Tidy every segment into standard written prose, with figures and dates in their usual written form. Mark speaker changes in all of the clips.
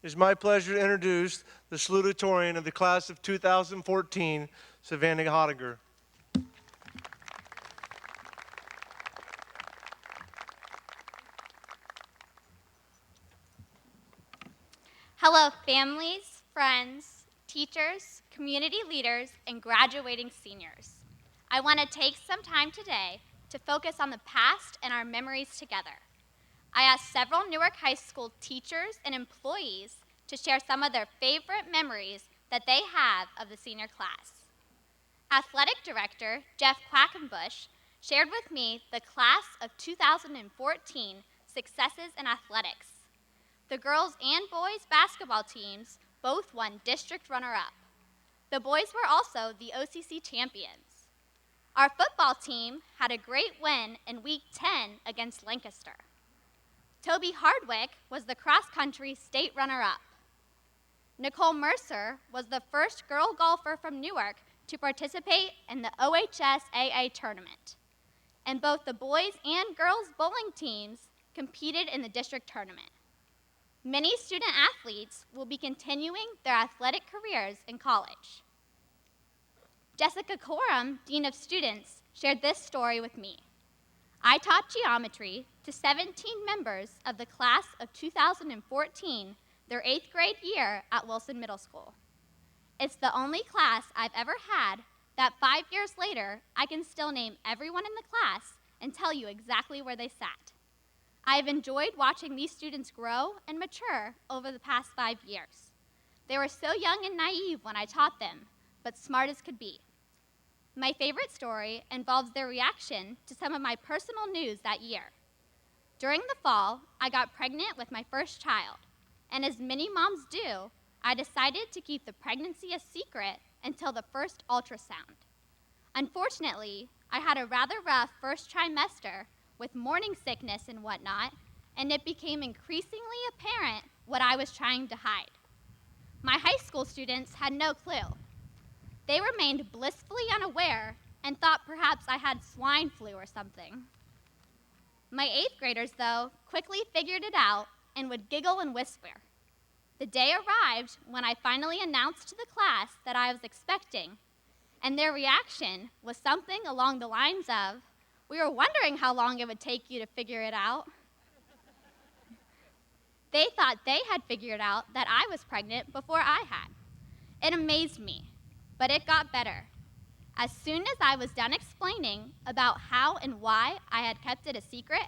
Speaker 1: It's my pleasure to introduce the Salutatorian of the class of 2014, Savannah Hottinger.
Speaker 2: Hello, families, friends, teachers, community leaders, and graduating seniors. I want to take some time today to focus on the past and our memories together. I asked several Newark High School teachers and employees to share some of their favorite memories that they have of the senior class. Athletic Director Jeff Quackenbush shared with me the class of 2014 successes in athletics. The girls and boys basketball teams both won district runner-up. The boys were also the OCC champions. Our football team had a great win in Week 10 against Lancaster. Toby Hardwick was the cross-country state runner-up. Nicole Mercer was the first girl golfer from Newark to participate in the OHSAA tournament. And both the boys and girls bowling teams competed in the district tournament. Many student athletes will be continuing their athletic careers in college. Jessica Coram, Dean of Students, shared this story with me. I taught geometry to 17 members of the class of 2014, their 8th grade year at Wilson Middle School. It's the only class I've ever had that 5 years later, I can still name everyone in the class and tell you exactly where they sat. I have enjoyed watching these students grow and mature over the past 5 years. They were so young and naive when I taught them, but smart as could be. My favorite story involves their reaction to some of my personal news that year. During the fall, I got pregnant with my first child, and as many moms do, I decided to keep the pregnancy a secret until the first ultrasound. Unfortunately, I had a rather rough first trimester with morning sickness and whatnot, and it became increasingly apparent what I was trying to hide. My high school students had no clue. They remained blissfully unaware and thought perhaps I had swine flu or something. My 8th graders, though, quickly figured it out and would giggle and whisper. The day arrived when I finally announced to the class that I was expecting, and their reaction was something along the lines of, "We were wondering how long it would take you to figure it out." They thought they had figured out that I was pregnant before I had. It amazed me, but it got better. As soon as I was done explaining about how and why I had kept it a secret,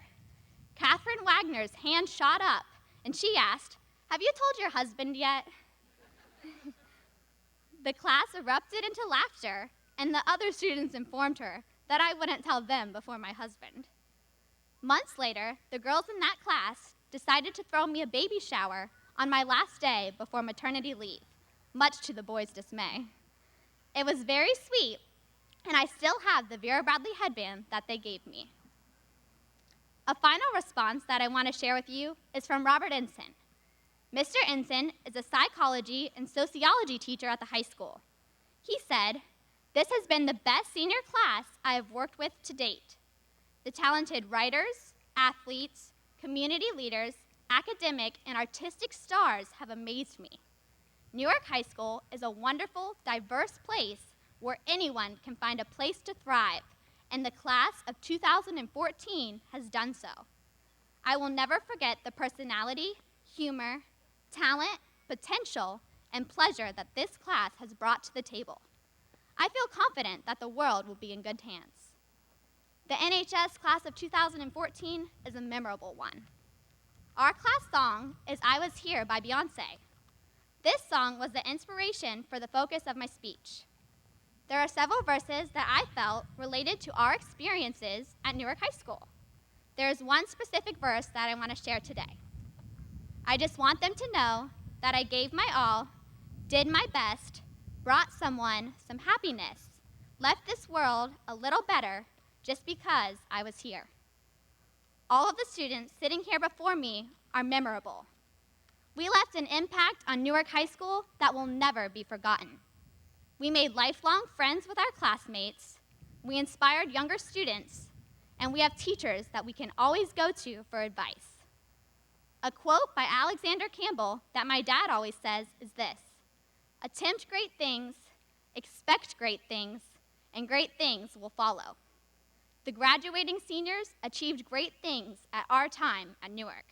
Speaker 2: Catherine Wagner's hand shot up, and she asked, "Have you told your husband yet?" The class erupted into laughter, and the other students informed her that I wouldn't tell them before my husband. Months later, the girls in that class decided to throw me a baby shower on my last day before maternity leave, much to the boys' dismay. It was very sweet, and I still have the Vera Bradley headband that they gave me. A final response that I want to share with you is from Robert Ensign. Mr. Ensign is a psychology and sociology teacher at the high school. He said, "This has been the best senior class I have worked with to date. The talented writers, athletes, community leaders, academic, and artistic stars have amazed me. Newark High School is a wonderful, diverse place where anyone can find a place to thrive, and the class of 2014 has done so. I will never forget the personality, humor, talent, potential, and pleasure that this class has brought to the table. I feel confident that the world will be in good hands." The NHS class of 2014 is a memorable one. Our class song is "I Was Here" by Beyonce. This song was the inspiration for the focus of my speech. There are several verses that I felt related to our experiences at Newark High School. There is one specific verse that I want to share today. I just want them to know that I gave my all, did my best, brought someone some happiness, left this world a little better just because I was here. All of the students sitting here before me are memorable. We left an impact on Newark High School that will never be forgotten. We made lifelong friends with our classmates, we inspired younger students, and we have teachers that we can always go to for advice. A quote by Alexander Campbell that my dad always says is this: "Attempt great things, expect great things, and great things will follow." The graduating seniors achieved great things at our time at Newark.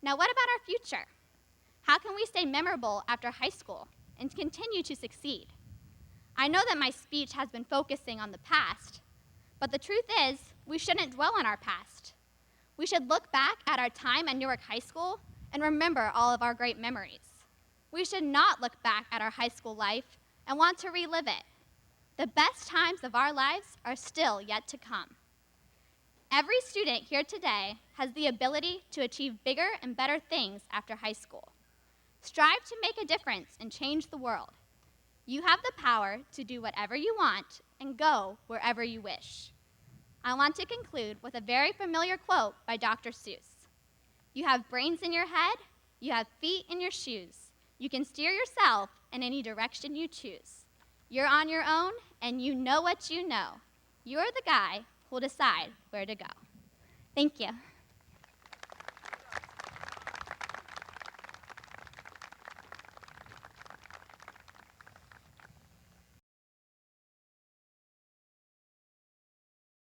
Speaker 2: Now, what about our future? How can we stay memorable after high school and continue to succeed? I know that my speech has been focusing on the past, but the truth is, we shouldn't dwell on our past. We should look back at our time at Newark High School and remember all of our great memories. We should not look back at our high school life and want to relive it. The best times of our lives are still yet to come. Every student here today has the ability to achieve bigger and better things after high school. Strive to make a difference and change the world. You have the power to do whatever you want and go wherever you wish. I want to conclude with a very familiar quote by Dr. Seuss. "You have brains in your head, you have feet in your shoes. You can steer yourself in any direction you choose. You're on your own and you know what you know. You're the guy who'll decide where to go." Thank you.